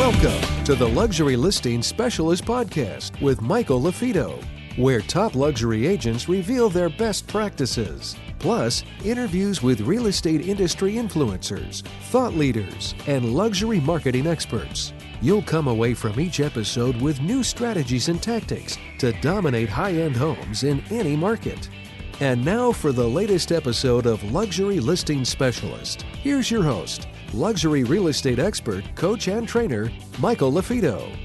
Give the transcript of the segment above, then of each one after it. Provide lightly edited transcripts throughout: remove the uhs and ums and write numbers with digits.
Welcome to the Luxury Listing Specialist Podcast with Michael LaFido, where top luxury agents reveal their best practices, plus interviews with real estate industry influencers, thought leaders, and luxury marketing experts. You'll come away from each episode with new strategies and tactics to dominate high-end homes in any market. And now for the latest episode of Luxury Listing Specialist. Here's your host, luxury real estate expert, coach, and trainer, Michael LaFido.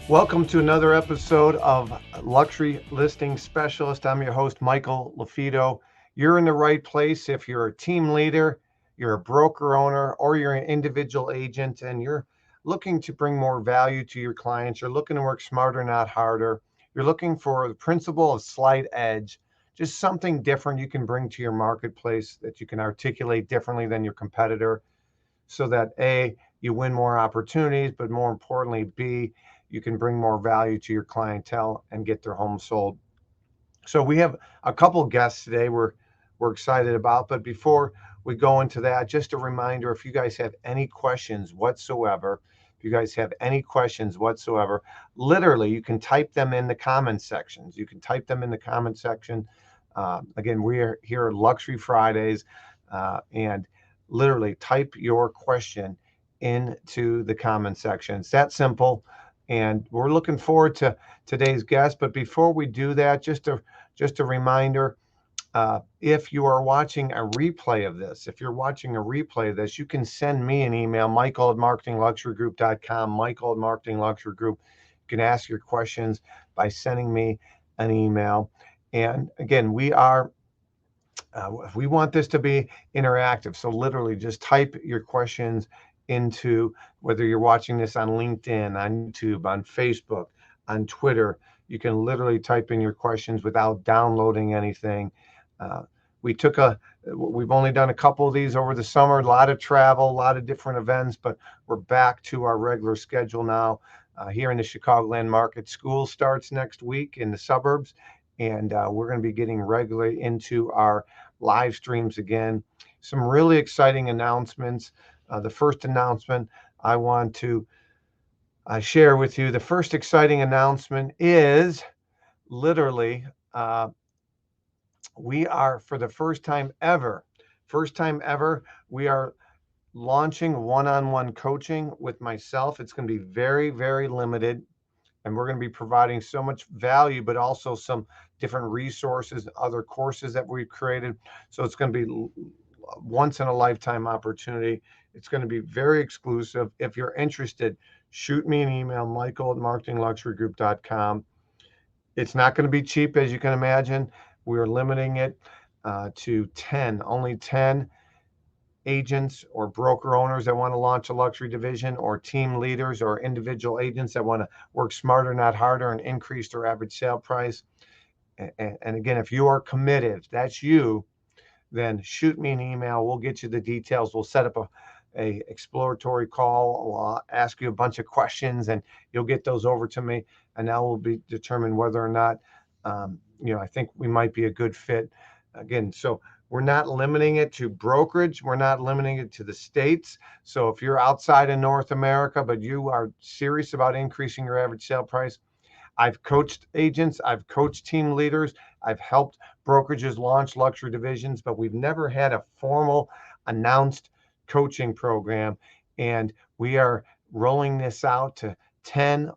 Welcome to another episode of Luxury Listing Specialist. I'm your host, Michael LaFido. You're in the right place if you're a team leader, you're a broker owner, or you're an individual agent, and you're looking to bring more value to your clients. You're looking to work smarter, not harder. You're looking for the principle of slight edge, just something different you can bring to your marketplace that you can articulate differently than your competitor, so that A, you win more opportunities, but more importantly, B, you can bring more value to your clientele and get their home sold. So we have a couple guests today we're excited about, but before we go into that, just a reminder, if you guys have any questions whatsoever, literally you can type them in the comment sections. Again, we are here at Luxury Fridays, and literally type your question into the comment section. It's that simple, and we're looking forward to today's guest. But before we do that, just a reminder, if you are watching a replay of this, you can send me an email, michael@marketingluxurygroup.com, michael@marketingluxurygroup. You can ask your questions by sending me an email. And again, we want this to be interactive. So literally just type your questions into, whether you're watching this on LinkedIn, on YouTube, on Facebook, on Twitter. You can literally type in your questions without downloading anything. We've only done a couple of these over the summer, a lot of travel, a lot of different events, but we're back to our regular schedule now here in the Chicagoland market. School starts next week in the suburbs, and we're going to be getting regularly into our live streams again. Some really exciting announcements. The first announcement I want to share with you, the first exciting announcement is literally we are, for the first time ever, we are launching one-on-one coaching with myself. It's going to be very, very limited, and we're going to be providing so much value, but also some different resources, other courses that we've created. So it's going to be once in a lifetime opportunity. It's going to be very exclusive. If you're interested, shoot me an email, michael@marketingluxurygroup.com. It's not going to be cheap, as you can imagine. We're limiting it to only 10 agents or broker owners that want to launch a luxury division, or team leaders or individual agents that want to work smarter, not harder, and increase their average sale price. And again, if you are committed, if that's you, then shoot me an email. We'll get you the details. We'll set up a exploratory call. I'll ask you a bunch of questions, and you'll get those over to me, and that will be determined whether or not I think we might be a good fit. Again, so we're not limiting it to brokerage. We're not limiting it to the states. So if you're outside of North America, but you are serious about increasing your average sale price, I've coached agents, I've coached team leaders, I've helped brokerages launch luxury divisions, but we've never had a formal announced coaching program. And we are rolling this out to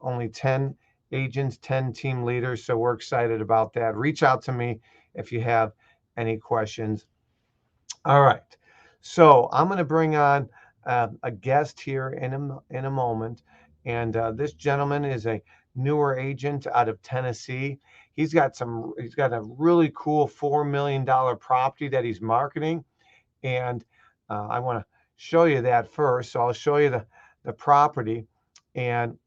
only 10 agents, 10 team leaders. So we're excited about that. Reach out to me if you have any questions. All right. So I'm going to bring on a guest here in a moment. And this gentleman is a newer agent out of Tennessee. He's got a really cool $4 million property that he's marketing. And I want to show you that first. So I'll show you the property, and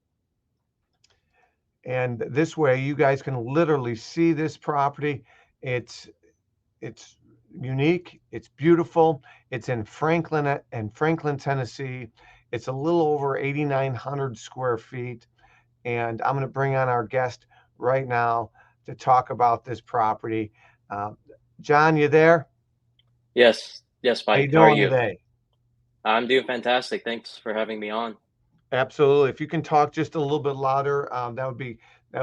this way you guys can literally see this property. It's unique. It's beautiful. It's in Franklin, Tennessee. It's a little over 8,900 square feet. And I'm going to bring on our guest right now to talk about this property. John, you there? Yes, How you Mike. doing today? I'm doing fantastic. Thanks for having me on. Absolutely. If you can talk just a little bit louder, that would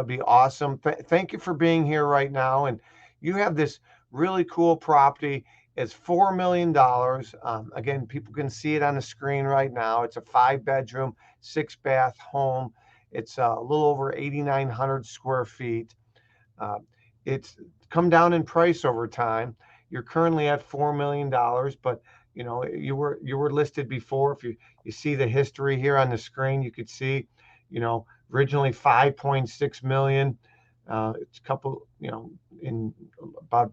be awesome. Thank you for being here right now. And you have this really cool property. It's $4 million. Again, people can see it on the screen right now. It's a 5 bedroom, 6 bath home. It's a little over 8,900 square feet. Uh, it's come down in price over time. You're currently at $4 million, but you were listed before. If you see the history here on the screen, you could see, originally 5.6 million. It's a couple, in about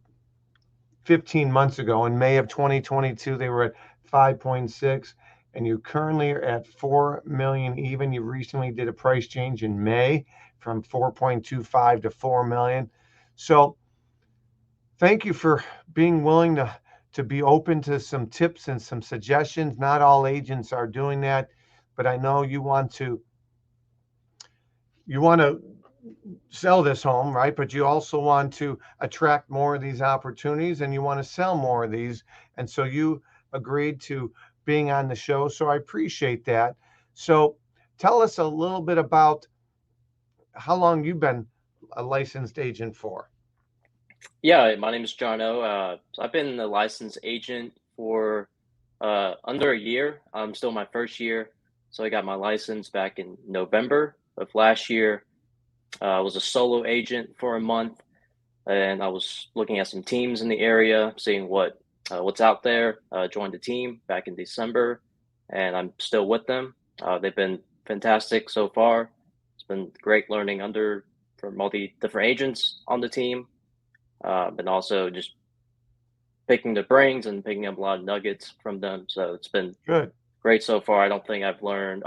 15 months ago, in May of 2022, they were at 5.6, and you currently are at 4 million even. You recently did a price change in May from 4.25 to 4 million. So thank you for being willing to be open to some tips and some suggestions. Not all agents are doing that, but I know you want to sell this home, right? But you also want to attract more of these opportunities, and you want to sell more of these. And so you agreed to being on the show. So I appreciate that. So tell us a little bit about how long you've been a licensed agent for. Yeah, my name is Jono. So I've been a licensed agent for under a year. I'm still my first year. So I got my license back in November of last year. I was a solo agent for a month, and I was looking at some teams in the area, seeing what's out there. Joined the team back in December, and I'm still with them. They've been fantastic so far. It's been great learning under from all the different agents on the team, and also just picking their brains and picking up a lot of nuggets from them. So it's been Good. great so far. I don't think I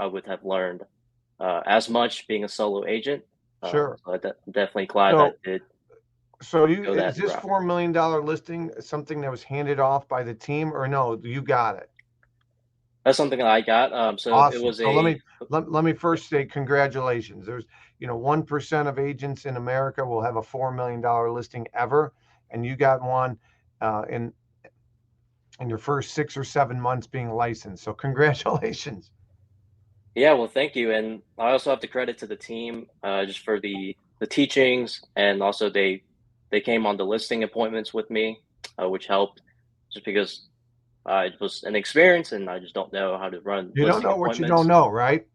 would have learned as much being a solo agent. Sure. So I'm definitely glad I So did go is that this route. $4 million listing something that was handed off by the team, or no, you got it? That's something that I got. So it Awesome. was So let me a let me yeah, first say congratulations. There's 1% of agents in America will have a $4 million listing ever, and you got one in your first 6 or 7 months being licensed. So congratulations. yeah. Well, thank you, and I also have to credit to the team just for the teachings, and also they came on the listing appointments with me, which helped, just because it was an experience, and I just don't know how to run You don't listing know what you don't appointments. know, right?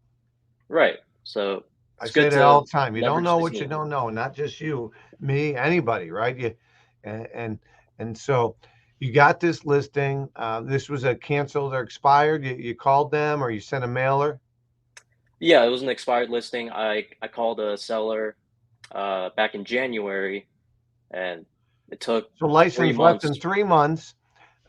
Right. So I it's say good that all to the time. You don't leverage know the what you team. don't know, not just you, me, anybody, right? And and, and so you got this listing. This was a canceled or expired. You called them or you sent a mailer. Yeah, it was an expired listing. I called a seller back in January, and it took So 3 license less than months. 3 months.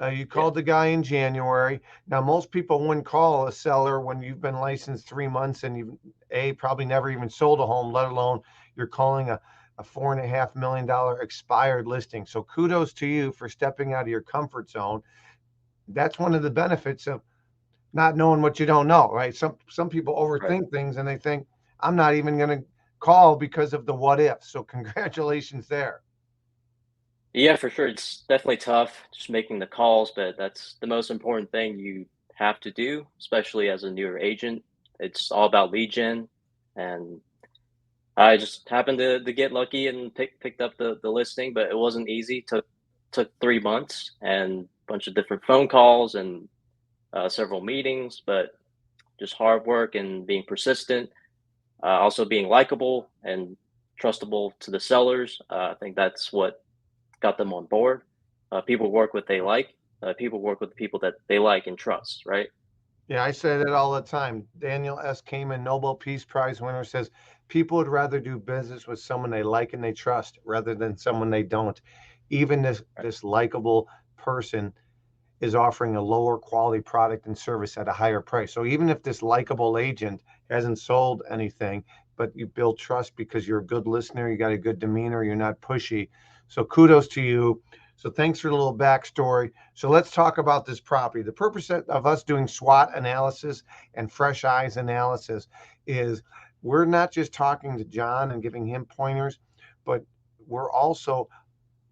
You Yeah, called the guy in January. Now, most people wouldn't call a seller when you've been licensed 3 months and you've probably never even sold a home, let alone you're calling a $4.5 million expired listing. So kudos to you for stepping out of your comfort zone. That's one of the benefits of not knowing what you don't know, right? Some people right. overthink things and they think I'm not even going to call because of the what if. So congratulations there. Yeah, for sure. It's definitely tough just making the calls, but that's the most important thing you have to do, especially as a newer agent. It's all about lead gen, and I just happened to get lucky and picked up the listing, but it wasn't easy. Took 3 months and a bunch of different phone calls and several meetings, but just hard work and being persistent, also being likable and trustable to the sellers. I think that's what got them on board. People work what they like. People work with the people that they like and trust, right? Yeah, I say that all the time. Daniel S. Kahneman, Nobel Peace Prize winner, says people would rather do business with someone they like and they trust rather than someone they don't. Even Right. this likable person is offering a lower quality product and service at a higher price. So even if this likable agent hasn't sold anything, but you build trust because you're a good listener, you got a good demeanor, you're not pushy. So kudos to you. So thanks for the little backstory. So let's talk about this property. The purpose of us doing SWOT analysis and fresh eyes analysis is we're not just talking to John and giving him pointers, but we're also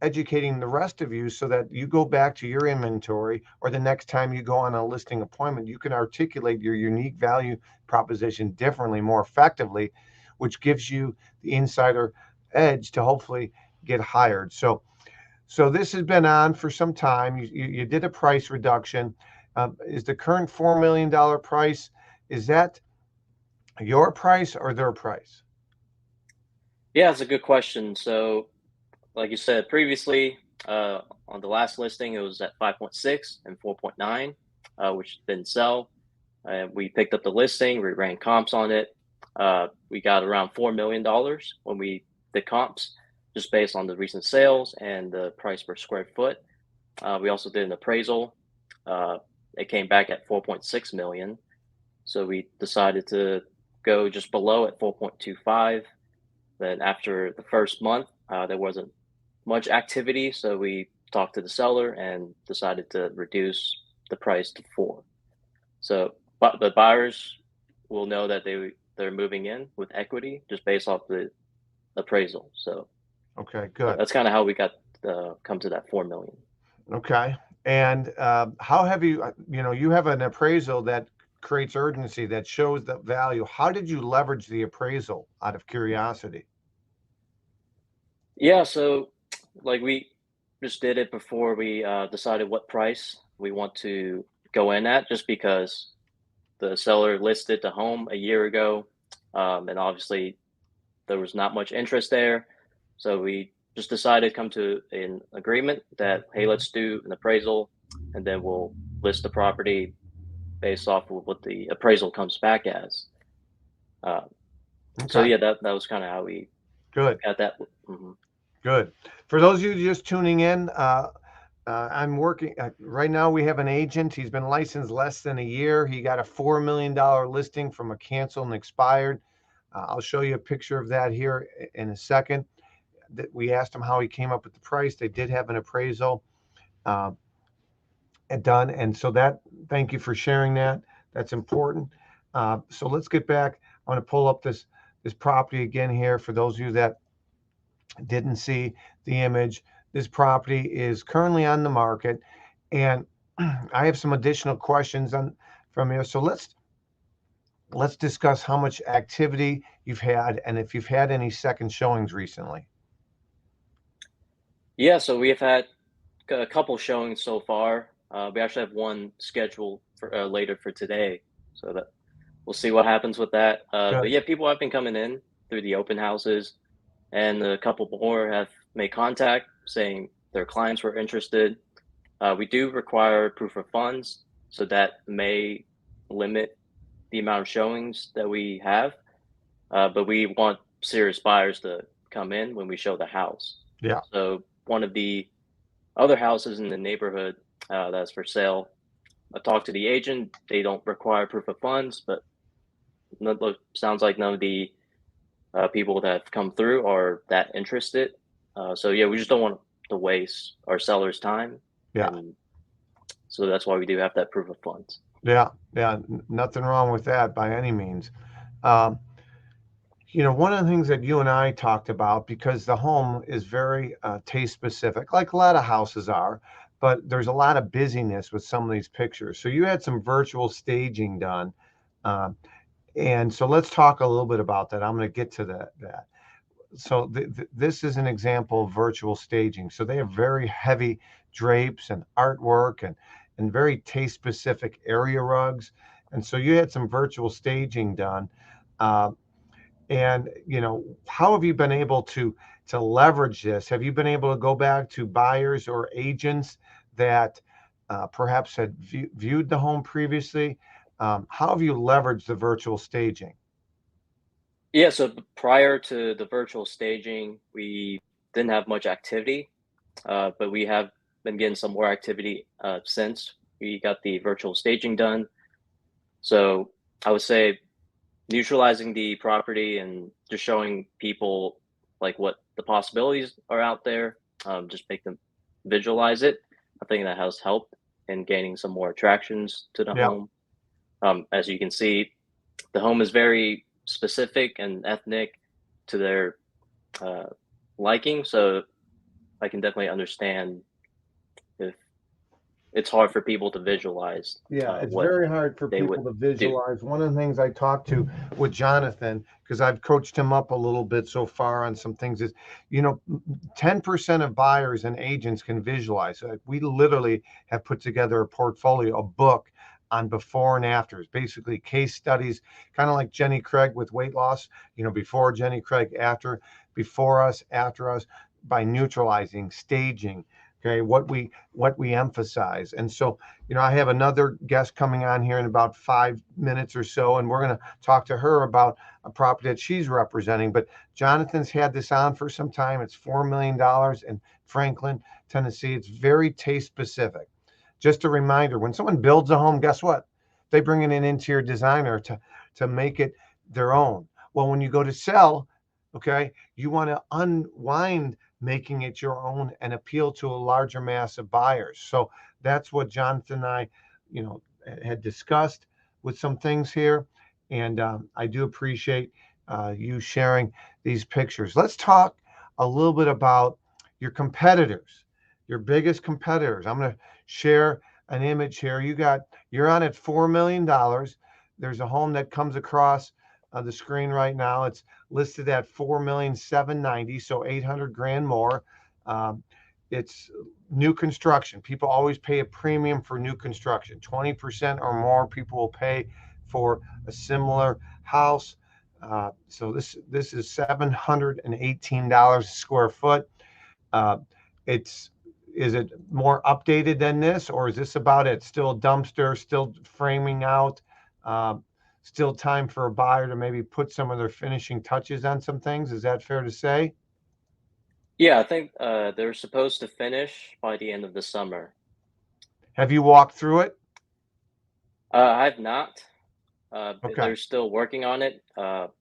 educating the rest of you so that you go back to your inventory, or the next time you go on a listing appointment, you can articulate your unique value proposition differently, more effectively, which gives you the insider edge to hopefully get hired. So this has been on for some time. You did a price reduction. Is the current $4 million price, is that your price or their price? Yeah, it's a good question. So, like you said previously, on the last listing, it was at 5.6 and 4.9, which didn't sell. We picked up the listing, we ran comps on it. We got around $4 million when we did comps, just based on the recent sales and the price per square foot. We also did an appraisal. It came back at 4.6 million. So we decided to go just below at 4.25. Then after the first month, there wasn't much activity. So we talked to the seller and decided to reduce the price to 4. So but the buyers will know that they're moving in with equity just based off the appraisal. So Okay, good. that's kind of how we got come to that 4 million. Okay. And how have you, you have an appraisal that creates urgency, that shows the value. How did you leverage the appraisal, out of curiosity? Yeah, so like we just did it before we decided what price we want to go in at, just because the seller listed the home a year ago, and obviously there was not much interest there. So we just decided to come to an agreement that, hey, let's do an appraisal, and then we'll list the property based off of what the appraisal comes back as. So Okay, yeah, that was kind of how we good, got that. Mhm. good. For those of you just tuning in, I'm working right now. We have an agent. He's been licensed less than a year. He got a $4 million listing from a canceled and expired. I'll show you a picture of that here in a second. That we asked him how he came up with the price. They did have an appraisal done, and so that. Thank you for sharing that. That's important. So let's get back. I want to pull up this property again here for those of you that didn't see the image. This property is currently on the market, and I have some additional questions from here. So let's discuss how much activity you've had and if you've had any second showings recently. Yeah, so we have had a couple showings so far. We actually have one scheduled for later for today, so that we'll see what happens with that. But Good. yeah, people have been coming in through the open houses, and a couple more have made contact saying their clients were interested. We do require proof of funds, so that may limit the amount of showings that we have. But we want serious buyers to come in when we show the house. Yeah. So one of the other houses in the neighborhood that's for sale, I talked to the agent. They don't require proof of funds, but sounds like none of the people that have come through are that interested. So yeah, we just don't want to waste our sellers' time. Yeah. And so that's why we do have that proof of funds. Yeah. Nothing wrong with that by any means. One of the things that you and I talked about, because the home is very taste specific, like a lot of houses are, but there's a lot of busyness with some of these pictures. So you had some virtual staging done. And so let's talk a little bit about that. I'm going to get to that. So this is an example of virtual staging. So they have very heavy drapes and artwork and very taste specific area rugs. And so you had some virtual staging done. And how have you been able to leverage this? Have you been able to go back to buyers or agents that perhaps had viewed the home previously? How have you leveraged the virtual staging? Yeah, so prior to the virtual staging, we didn't have much activity, but we have been getting some more activity since we got the virtual staging done. So I would say neutralizing the property and just showing people like what the possibilities are out there, just make them visualize it. I think that has helped in gaining some more attractions to the Yeah. home. As you can see, the home is very specific and ethnic to their liking. So I can definitely understand if it's hard for people to visualize Yeah, it's what very hard for they would people to do. visualize. One of the things I talked to with Jonathan, because I've coached him up a little bit so far on some things, is 10% of buyers and agents can visualize. We literally have put together a portfolio, a book on before and afters, basically case studies, kind of like Jenny Craig with weight loss, before Jenny Craig, after, before us, after us, by neutralizing, staging, okay, what we emphasize. And so I have another guest coming on here in about 5 minutes or so, and we're going to talk to her about a property that she's representing. But Jonathan's had this on for some time. It's $4 million in Franklin, Tennessee. It's very taste specific. Just a reminder, when someone builds a home, guess what? They bring in an interior designer to make it their own. Well, when you go to sell, okay, you want to unwind making it your own and appeal to a larger mass of buyers. So that's what Jonathan and I, had discussed with some things here. And I do appreciate you sharing these pictures. Let's talk a little bit about your competitors, your biggest competitors. I'm going to share an image here. You're on at $4 million. There's a home that comes across the screen right now. It's listed at $4,790,000, so 800 grand more. It's new construction. People always pay a premium for new construction. 20% or more people will pay for a similar house. So this is $718 a square foot. Is it more updated than this, or is this about it? Still a dumpster, still framing out, still time for a buyer to maybe put some of their finishing touches on some things? Is that fair to say? Yeah, I think they're supposed to finish by the end of the summer. Have you walked through it? I've not. Okay. They're still working on it. But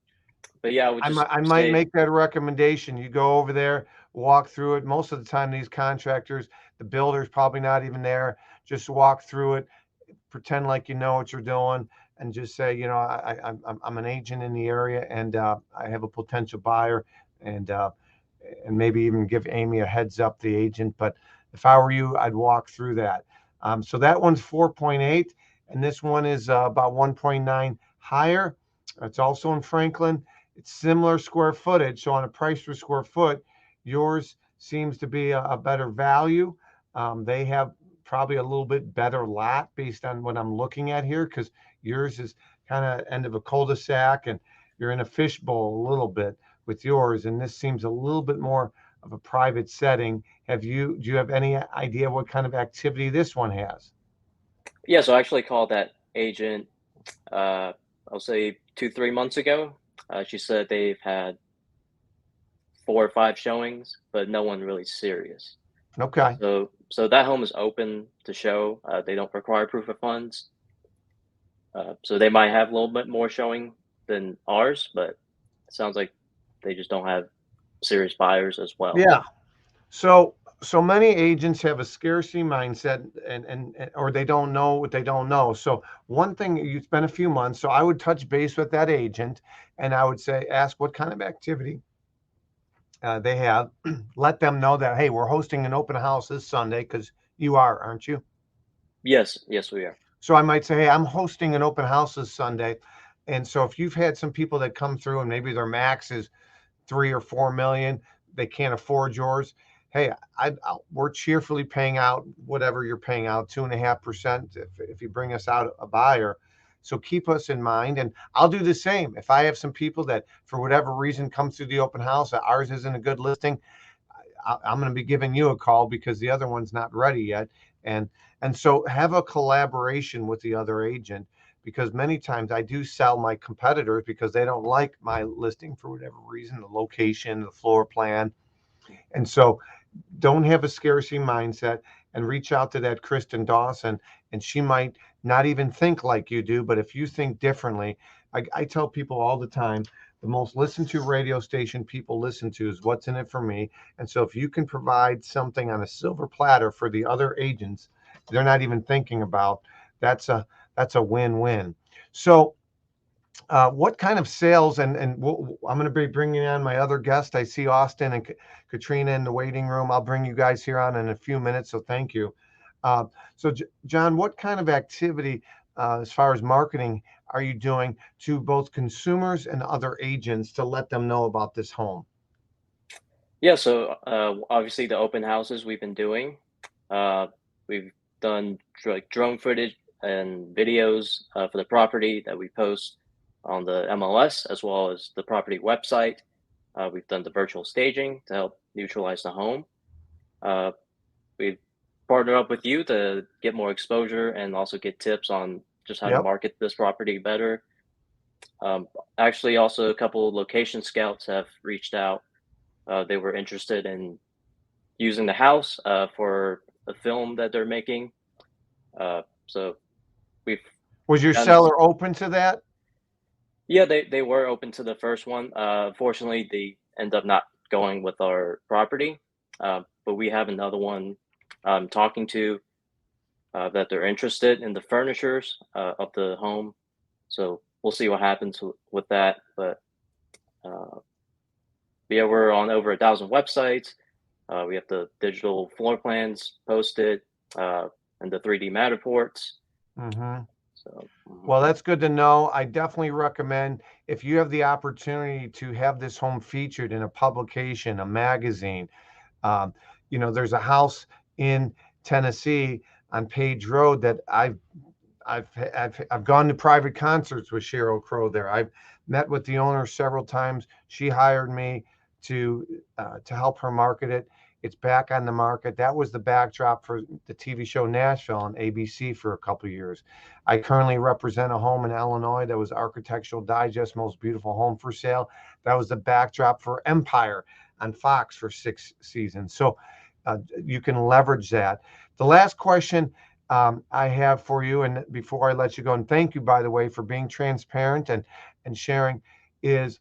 yeah, I would just I might make that a recommendation. You go over there, walk through it. Most of the time, these contractors, the builder's probably not even there. Just walk through it, pretend like you know what you're doing, and just say, I'm an agent in the area, and I have a potential buyer, and maybe even give Amy a heads up, the agent. But if I were you, I'd walk through that. So that one's 4.8, and this one is about 1.9 higher. It's also in Franklin. It's similar square footage. So on a price per square foot, yours seems to be a better value. They have probably a little bit better lot based on what I'm looking at here, because yours is kind of end of a cul-de-sac and you're in a fishbowl a little bit with yours. And this seems a little bit more of a private setting. Do you have any idea what kind of activity this one has? Yeah, so I actually called that agent, I'll say 2, 3 months ago. She said they've had 4 or 5 showings, but no one really serious. Okay. So that home is open to show. They don't require proof of funds. So they might have a little bit more showing than ours, but it sounds like they just don't have serious buyers as well. Yeah. So many agents have a scarcity mindset, and or they don't know what they don't know. So one thing, it's been a few months, so I would touch base with that agent, and I would say, ask what kind of activity they have. Let them know that, hey, we're hosting an open house this Sunday, because you aren't you? Yes, we are. So I might say, hey, I'm hosting an open house this Sunday. And so if you've had some people that come through and maybe their max is 3 or 4 million, they can't afford yours. Hey, we're cheerfully paying out whatever you're paying out, 2.5% if you bring us out a buyer. So keep us in mind, and I'll do the same. If I have some people that for whatever reason come through the open house, ours isn't a good listing, I'm going to be giving you a call because the other one's not ready yet. And so have a collaboration with the other agent, because many times I do sell my competitors because they don't like my listing for whatever reason, the location, the floor plan. And so don't have a scarcity mindset, and reach out to that Kristen Dawson, and she might not even think like you do. But if you think differently, I tell people all the time, the most listened to radio station people listen to is What's in It for Me. And so if you can provide something on a silver platter for the other agents they're not even thinking about, that's a win-win. So What kind of sales, and I'm going to be bringing on my other guest. I see Austin and Katrina in the waiting room. I'll bring you guys here on in a few minutes, so thank you. So, John, what kind of activity, as far as marketing, are you doing to both consumers and other agents to let them know about this home? Yeah, so obviously the open houses we've been doing. We've done like drone footage and videos for the property that we post on the MLS as well as the property website. We've done the virtual staging to help neutralize the home. We've partnered up with you to get more exposure and also get tips on just how to Yep. market this property better. Actually, also a couple of location scouts have reached out. They were interested in using the house for a film that they're making. So we've Was your done, seller open to that? yeah, they were open to the first one. Fortunately, they end up not going with our property, but we have another one I'm talking to that they're interested in the furnitures of the home. So we'll see what happens with that. But yeah, we're on over 1,000 websites. We have the digital floor plans posted and the 3D Matterports. Mm-hmm. So, Well, that's good to know. I definitely recommend, if you have the opportunity to have this home featured in a publication, a magazine. Um, there's a house in Tennessee on Page Road that I've gone to private concerts with Sheryl Crow there. I've met with the owner several times. She hired me to help her market it. It's back on the market. That was the backdrop for the TV show Nashville on ABC for a couple of years. I currently represent a home in Illinois that was Architectural Digest Most Beautiful Home for Sale. That was the backdrop for Empire on Fox for 6 seasons. So you can leverage that. The last question I have for you, and before I let you go, and thank you, by the way, for being transparent and sharing, is,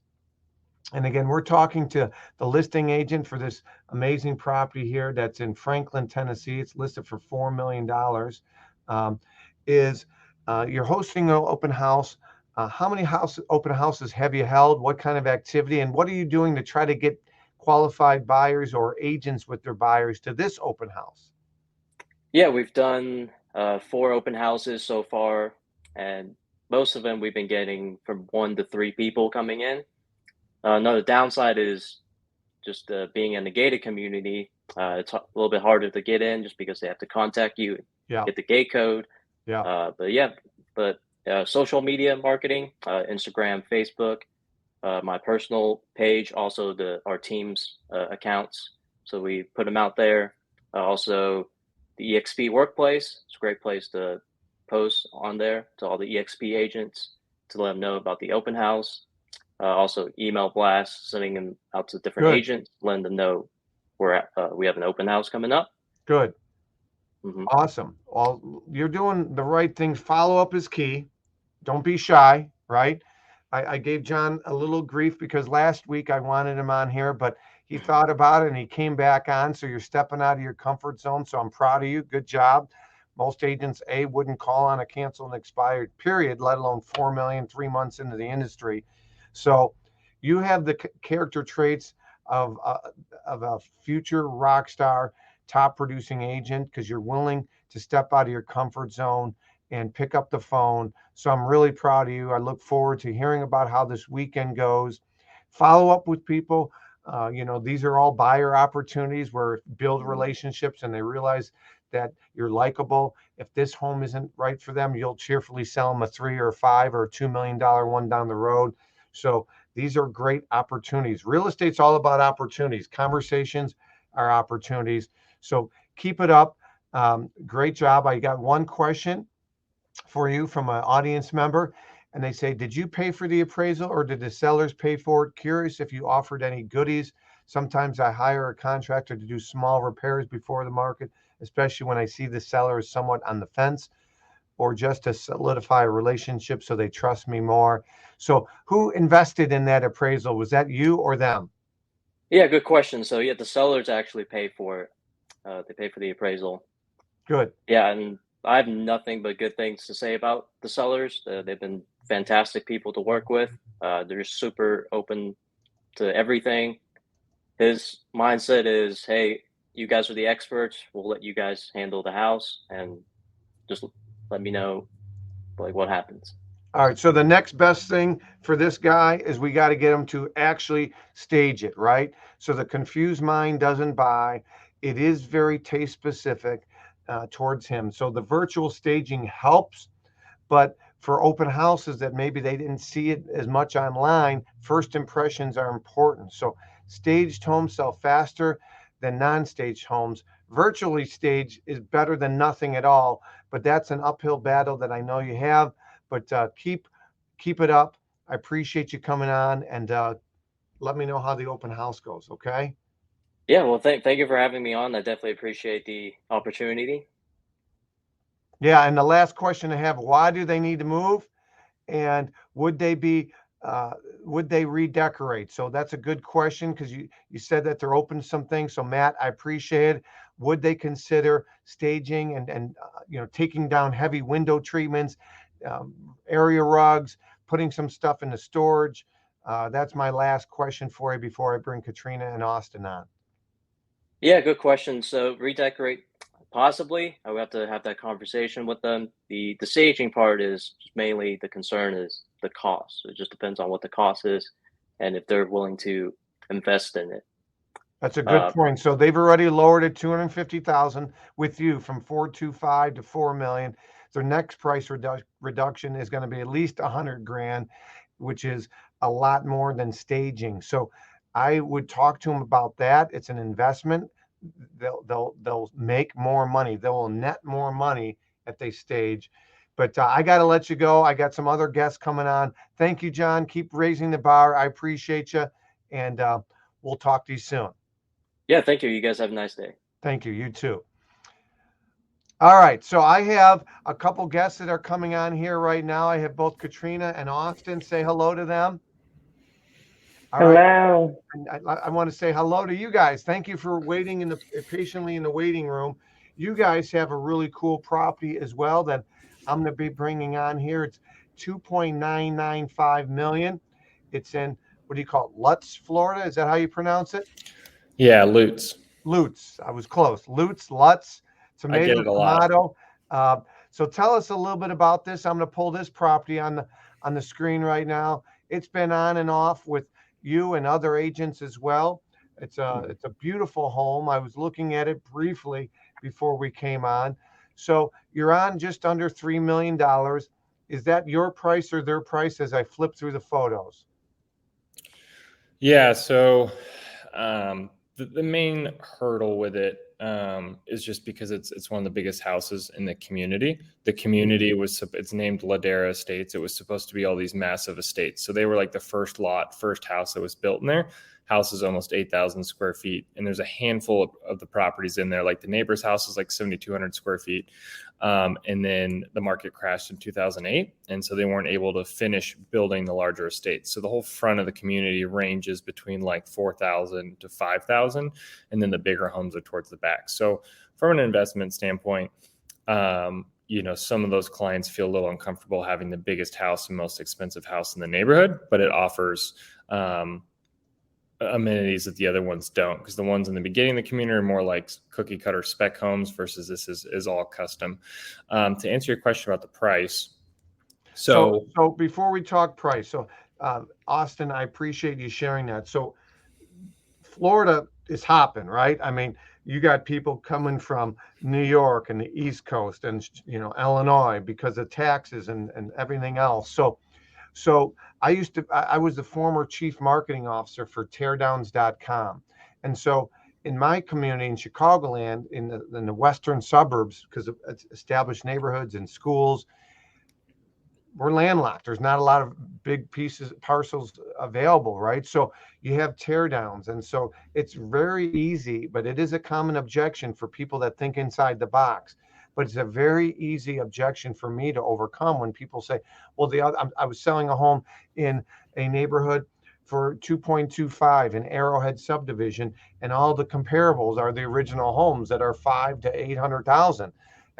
and again, we're talking to the listing agent for this amazing property here that's in Franklin, Tennessee. It's listed for $4 million. Is you're hosting an open house. How many open houses have you held? What kind of activity? And what are you doing to try to get qualified buyers or agents with their buyers to this open house? yeah, we've done 4 open houses so far, and most of them we've been getting from 1 to 3 people coming in. Another downside is just being in the gated community. It's a little bit harder to get in just because they have to contact you, Yeah, get the gate code. yeah, But yeah, but social media marketing, Instagram, Facebook, my personal page, also our team's accounts. So we put them out there. Also, the EXP workplace. It's a great place to post on there to all the EXP agents to let them know about the open house. Also, email blasts, sending them out to different good, agents, letting them know we have an open house coming up. good. Hmm. Awesome. Well, you're doing the right things. Follow up is key. Don't be shy, right? I gave John a little grief because last week I wanted him on here, but he thought about it and he came back on. So you're stepping out of your comfort zone. So I'm proud of you. Good job. Most agents, wouldn't call on a canceled and expired period, let alone 4 million, 3 months into the industry. So you have the character traits of a future rock star, top producing agent, because you're willing to step out of your comfort zone and pick up the phone. So I'm really proud of you. I look forward to hearing about how this weekend goes. Follow up with people. These are all buyer opportunities where build relationships and they realize that you're likable. If this home isn't right for them, you'll cheerfully sell them a 3 or 5 or $2 million one down the road. So these are great opportunities. Real estate's all about opportunities. Conversations are opportunities. So keep it up. Great job. I got one question for you from an audience member, and they say, did you pay for the appraisal or did the sellers pay for it? Curious if you offered any goodies. Sometimes I hire a contractor to do small repairs before the market, especially when I see the seller is somewhat on the fence, or just to solidify a relationship so they trust me more. So who invested in that appraisal? Was that you or them? Yeah, good question. So yeah, the sellers actually pay for it. They pay for the appraisal. Good. Yeah, and I have nothing but good things to say about the sellers. They've been fantastic people to work with. They're just super open to everything. His mindset is, hey, you guys are the experts. We'll let you guys handle the house and just let me know like what happens. All right. So the next best thing for this guy is we got to get him to actually stage it, right? So the confused mind doesn't buy. It is very taste specific towards him. So the virtual staging helps, but for open houses that maybe they didn't see it as much online, first impressions are important. So staged homes sell faster than non-staged homes. Virtually staged is better than nothing at all, but that's an uphill battle that I know you have. But keep it up. I appreciate you coming on, and let me know how the open house goes. Okay. Yeah, well, thank you for having me on. I definitely appreciate the opportunity. Yeah, and the last question I have: why do they need to move? And would they redecorate? So that's a good question, because you said that they're open to some things. So Matt, I appreciate it. Would they consider staging and taking down heavy window treatments, um, area rugs, putting some stuff into storage? That's my last question for you before I bring Katrina and Austin on. Yeah, good question. So redecorate, possibly. I would have to have that conversation with them. The staging part is mainly the concern is the cost. It just depends on what the cost is and if they're willing to invest in it. That's a good Uh, point. So they've already lowered it 250,000 with you from 425 to 4 million. Their next price reduction is going to be at least 100 grand, which is a lot more than staging. So I would talk to them about that. It's an investment. They'll make more money. They will net more money if they stage. But I got to let you go. I got some other guests coming on. Thank you, John. Keep raising the bar. I appreciate you. And we'll talk to you soon. yeah, thank you. You guys have a nice day. Thank you. You too. All right. So I have a couple guests that are coming on here right now. I have both Katrina and Austin. Say hello to them. All right. Hello. And I want to say hello to you guys. Thank you for waiting patiently in the waiting room. You guys have a really cool property as well that I'm going to be bringing on here. It's 2.995 million. It's in, what do you call it? Lutz, Florida. Is that how you pronounce it? Yeah, Lutz. Lutz. I was close. Lutz. Tomato, tomato. So tell us a little bit about this. I'm going to pull this property on the screen right now. It's been on and off with you and other agents as well. It's a beautiful home. I was looking at it briefly before we came on. So you're on just under $3 million. Is that your price or their price as I flip through the photos? Yeah, so the main hurdle with it is just because it's one of the biggest houses in the community. The community it's named Ladera Estates. It was supposed to be all these massive estates. So they were like the first house that was built in there. House is almost 8,000 square feet. And there's a handful of the properties in there. Like the neighbor's house is like 7,200 square feet. And then the market crashed in 2008. And so they weren't able to finish building the larger estates. So the whole front of the community ranges between like 4,000 to 5,000. And then the bigger homes are towards the back. So from an investment standpoint, some of those clients feel a little uncomfortable having the biggest house and most expensive house in the neighborhood, but it offers amenities that the other ones don't, because the ones in the beginning of the community are more like cookie cutter spec homes versus this is all custom. To answer your question about the price. So before we talk price, Austin, I appreciate you sharing that. So Florida is hopping, right? I mean, you got people coming from New York and the East Coast and, Illinois because of taxes and everything else. So I was the former chief marketing officer for teardowns.com. And so in my community in Chicagoland, in the western suburbs, because of established neighborhoods and schools, we're landlocked. There's not a lot of big parcels available, right? So you have teardowns. And so it's very easy, but it is a common objection for people that think inside the box. But it's a very easy objection for me to overcome when people say, well, I was selling a home in a neighborhood for 2.25 in Arrowhead subdivision, and all the comparables are the original homes that are 5 to 800,000.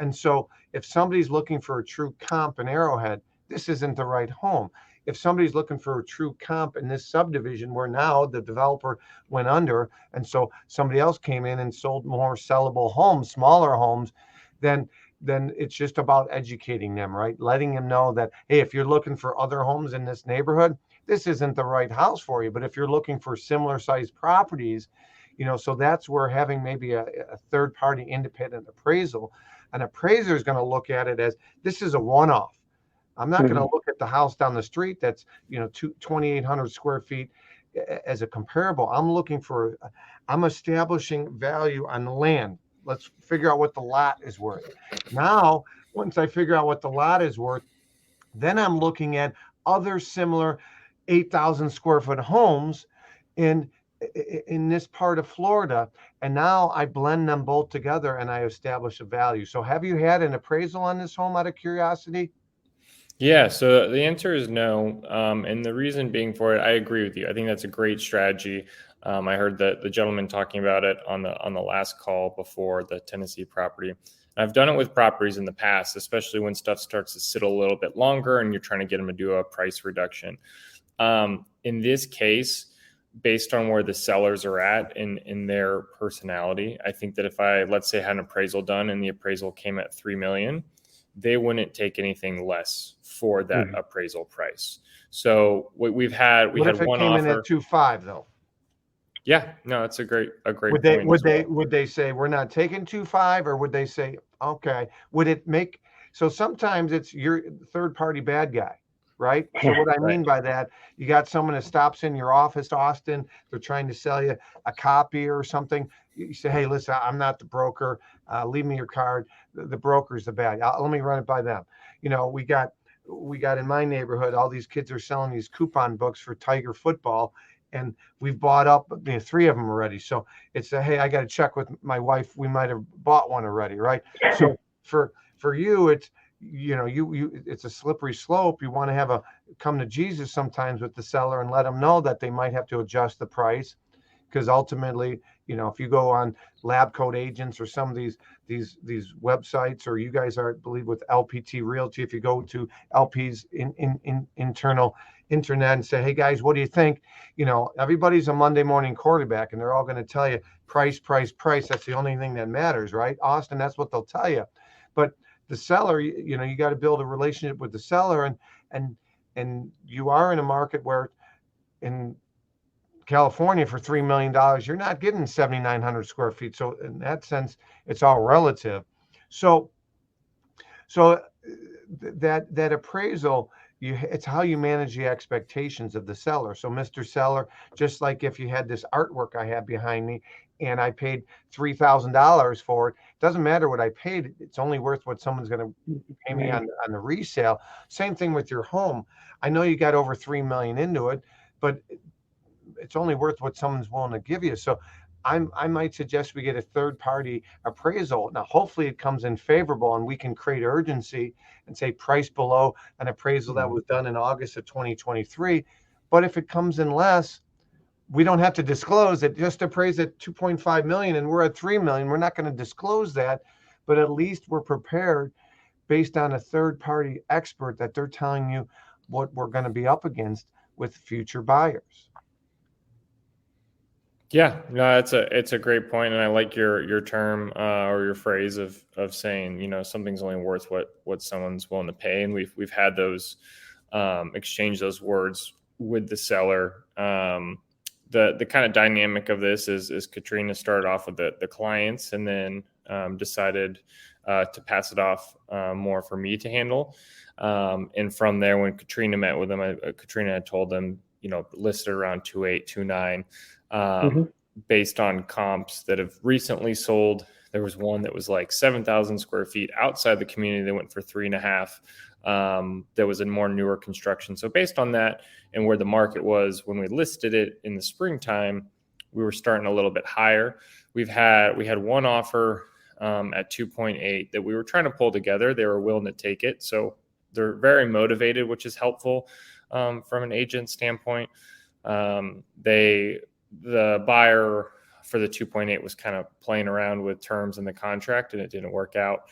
And so if somebody's looking for a true comp in Arrowhead, this isn't the right home. If somebody's looking for a true comp in this subdivision where now the developer went under, and so somebody else came in and sold more sellable homes, smaller homes, then it's just about educating them, right? Letting them know that, hey, if you're looking for other homes in this neighborhood, this isn't the right house for you. But if you're looking for similar sized properties, so that's where having maybe a third party independent appraisal, an appraiser is going to look at it as this is a one-off. I'm not going to look at the house down the street that's 2,800 square feet as a comparable. I'm establishing value on the land. Let's figure out what the lot is worth. Now, once I figure out what the lot is worth, then I'm looking at other similar 8,000 square foot homes in this part of Florida. And now I blend them both together and I establish a value. So have you had an appraisal on this home out of curiosity? Yeah, so the answer is no. And the reason being for it, I agree with you. I think that's a great strategy. I heard the gentleman talking about it on the last call before the Tennessee property. And I've done it with properties in the past, especially when stuff starts to sit a little bit longer and you're trying to get them to do a price reduction. In this case, based on where the sellers are at in their personality, I think that if I, let's say, had an appraisal done and the appraisal came at $3 million, they wouldn't take anything less for that appraisal price. So we had one offer. What if it came in at 2.5 though? Yeah, no, that's a great would they say we're not taking 2.5, or would they say okay? Would it make so? Sometimes it's your third party bad guy, right? So what I mean by that, you got someone that stops in your office, Austin. They're trying to sell you a copy or something. You say, hey, listen, I'm not the broker. Leave me your card. The broker's the bad. Let me run it by them. We got in my neighborhood, all these kids are selling these coupon books for Tiger football, and we've bought up 3 of them already. So it's hey, I got to check with my wife. We might have bought one already, right? So for you, it's it's a slippery slope. You want to have a come to Jesus sometimes with the seller and let them know that they might have to adjust the price, because ultimately, if you go on Lab Coat Agents or some of these websites, or you guys are, I believe, with LPT Realty, if you go to LP's internal internet and say, hey guys, what do you think? Everybody's a Monday morning quarterback, and they're all going to tell you price. That's the only thing that matters, right, Austin? That's what they'll tell you. But the seller, you got to build a relationship with the seller, and you are in a market where in California for $3 million, you're not getting 7,900 square feet. So in that sense, it's all relative. So that appraisal, it's how you manage the expectations of the seller. So Mr. Seller, just like if you had this artwork I have behind me and I paid $3,000 for it, doesn't matter what I paid. It's only worth what someone's going to pay me on the resale. Same thing with your home. I know you got over $3 million into it, but it's only worth what someone's willing to give you. So I might suggest we get a third party appraisal. Now, hopefully it comes in favorable and we can create urgency and say price below an appraisal that was done in August of 2023. But if it comes in less, we don't have to disclose it. Just appraise at 2.5 million and we're at 3 million. We're not going to disclose that, but at least we're prepared based on a third party expert that they're telling you what we're going to be up against with future buyers. Yeah, no, it's a great point, and I like your term or your phrase of saying something's only worth what someone's willing to pay, and we've had those exchange those words with the seller. The kind of dynamic of this is Katrina started off with the clients and then decided to pass it off more for me to handle, and from there, when Katrina met with them, Katrina had told them listed around 2.8, 2.9. Based on comps that have recently sold. There was one that was like 7,000 square feet outside the community. They went for 3.5. That was in more newer construction. So based on that and where the market was when we listed it in the springtime, we were starting a little bit higher. We had one offer at 2.8 that we were trying to pull together. They were willing to take it. So they're very motivated, which is helpful from an agent standpoint. The buyer for the 2.8 was kind of playing around with terms in the contract, and it didn't work out.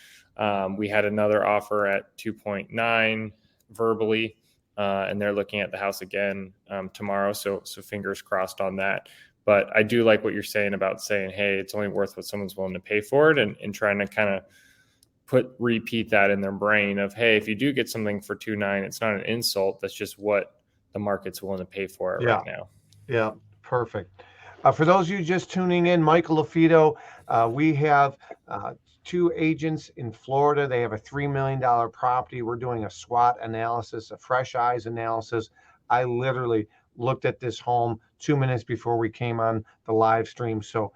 We had another offer at 2.9 verbally, and they're looking at the house again tomorrow. So fingers crossed on that. But I do like what you're saying about saying, hey, it's only worth what someone's willing to pay for it, and trying to kind of repeat that in their brain of, hey, if you do get something for 2.9, it's not an insult. That's just what the market's willing to pay for it right now. Yeah, perfect. For those of you just tuning in, Michael LaFido, we have 2 agents in Florida. They have a $3 million property. We're doing a SWOT analysis, a fresh eyes analysis. I literally looked at this home 2 minutes before we came on the live stream. So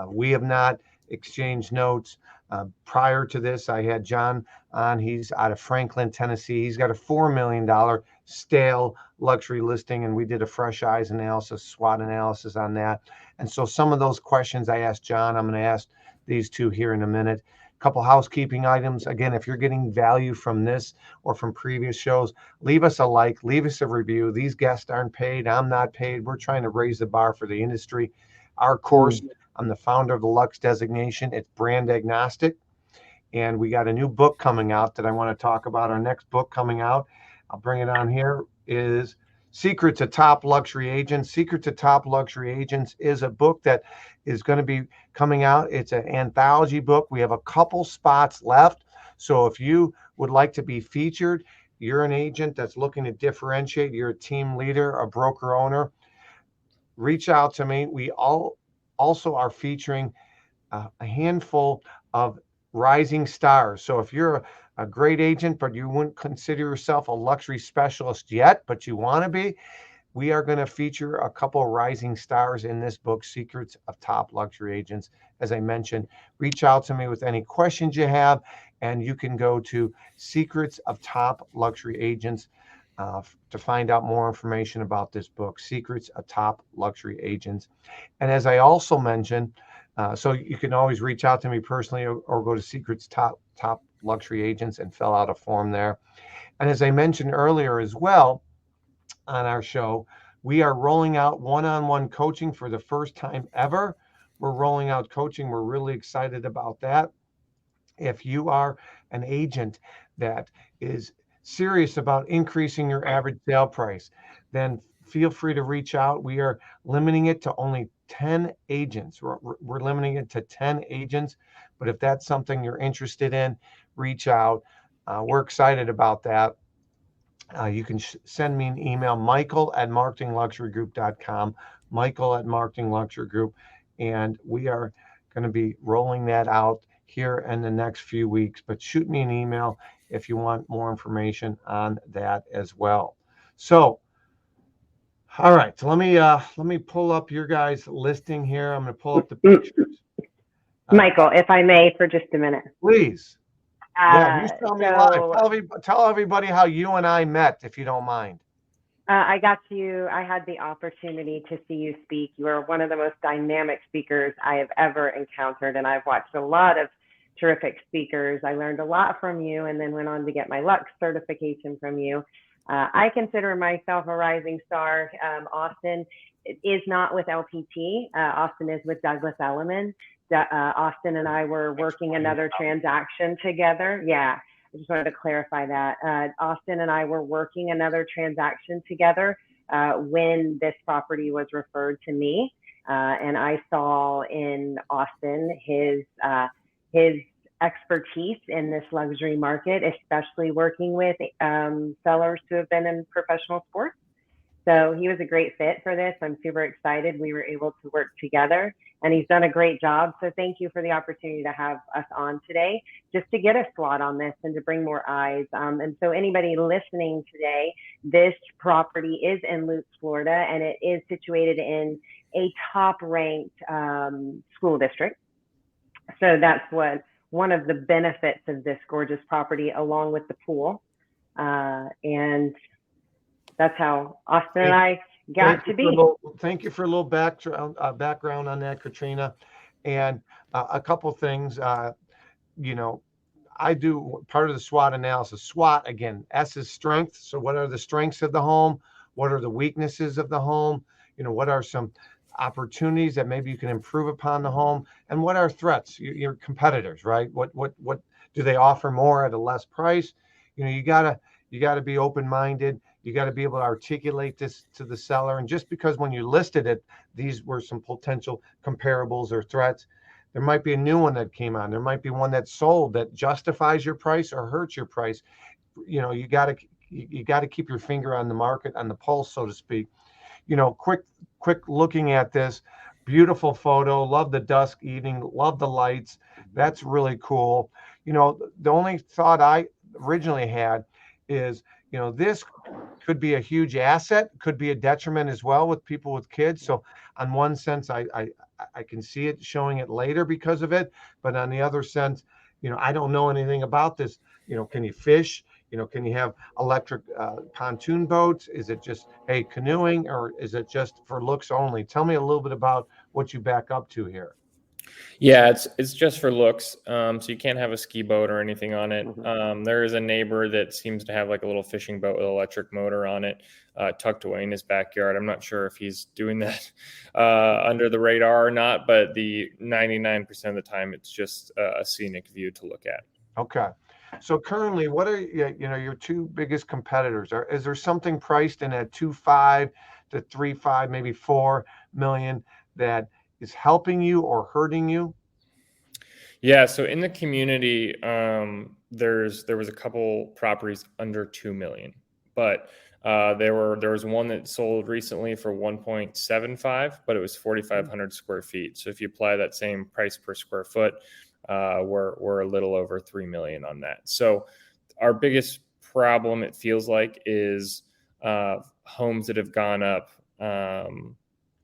we have not exchanged notes. Prior to this, I had John on. He's out of Franklin, Tennessee. He's got a $4 million stale luxury listing, and we did a fresh eyes analysis, SWOT analysis on that. And so some of those questions I asked John, I'm going to ask these 2 here in a minute. A couple housekeeping items. Again, if you're getting value from this or from previous shows, leave us a like, leave us a review. These guests aren't paid. I'm not paid. We're trying to raise the bar for the industry. Our course, I'm the founder of the Lux designation. It's brand agnostic. And we got a new book coming out that I want to talk about. Our next book coming out, I'll bring it on here, is Secret to Top Luxury Agents. Secret to Top Luxury Agents is a book that is going to be coming out. It's an anthology book. We have a couple spots left. So if you would like to be featured, you're an agent that's looking to differentiate, you're a team leader, a broker owner, reach out to me. We also are featuring a handful of rising stars. So if you're a great agent, but you wouldn't consider yourself a luxury specialist yet, but you want to be, we are going to feature a couple of rising stars in this book, Secrets of Top Luxury Agents. As I mentioned, reach out to me with any questions you have, and you can go to Secrets of Top Luxury Agents to find out more information about this book, Secrets of Top Luxury Agents. And as I also mentioned, so you can always reach out to me personally or go to Secrets Top Luxury Agents and fill out a form there. And as I mentioned earlier as well on our show, we are rolling out one-on-one coaching for the first time ever. We're rolling out coaching. We're really excited about that. If you are an agent that is serious about increasing your average sale price, then feel free to reach out. We are limiting it to only 10 agents. We're limiting it to 10 agents. But if that's something you're interested in, reach out. We're excited about that. You can send me an email, michael@marketingluxurygroup.com, michael@marketingluxurygroup. And we are going to be rolling that out here in the next few weeks. But shoot me an email if you want more information on that as well. So, all right, so let me pull up your guys' listing here. I'm going to pull up the pictures. Michael, if I may, for just a minute. Please. Yeah, you tell me live. Tell everybody how you and I met, if you don't mind. I had the opportunity to see you speak. You are one of the most dynamic speakers I have ever encountered, and I've watched a lot of terrific speakers. I learned a lot from you and then went on to get my Lux certification from you. I consider myself a rising star. Austin is not with LPT. Austin is with Douglas Elliman. Austin and I were working another transaction together. Yeah, I just wanted to clarify that. Austin and I were working another transaction together when this property was referred to me. And I saw in Austin his expertise in this luxury market, especially working with sellers who have been in professional sports. So he was a great fit for this. I'm super excited we were able to work together, and he's done a great job. So thank you for the opportunity to have us on today, just to get a SWOT on this and to bring more eyes. And so anybody listening today, this property is in Lutz, Florida, and it is situated in a top-ranked school district. So that's one of the benefits of this gorgeous property, along with the pool. And that's how Austin and I got to be. Thank you for a little background on that, Katrina. And a couple things, I do part of the SWOT analysis. SWOT, again, S is strength. So what are the strengths of the home? What are the weaknesses of the home? What are some opportunities that maybe you can improve upon the home, and what are threats, your competitors, right? What do they offer more at a less price? You gotta be open-minded. You got to be able to articulate this to the seller. And just because when you listed it, these were some potential comparables or threats, there might be a new one that came on. There might be one that sold that justifies your price or hurts your price. You got to keep your finger on the market, on the pulse, so to speak. Quick looking at this, beautiful photo. Love the dusk evening. Love the lights. That's really cool. The only thought I originally had is, this could be a huge asset, could be a detriment as well with people with kids. So on one sense, I can see it showing it later because of it. But on the other sense, I don't know anything about this. Can you fish? Can you have electric pontoon boats? Is it just, hey, canoeing, or is it just for looks only? Tell me a little bit about what you back up to here. Yeah, it's just for looks. So you can't have a ski boat or anything on it. There is a neighbor that seems to have like a little fishing boat with an electric motor on it, tucked away in his backyard. I'm not sure if he's doing that under the radar or not, but the 99% of the time, it's just a scenic view to look at. Okay. So currently, what are your two biggest competitors? Is there something priced in at 2.5 to 3.5, maybe 4 million that is helping you or hurting you? Yeah, so in the community, there was a couple properties under 2 million, but there was one that sold recently for 1.75, but it was 4,500 square feet. So if you apply that same price per square foot, we're a little over 3 million on that. So our biggest problem, it feels like, is homes that have gone up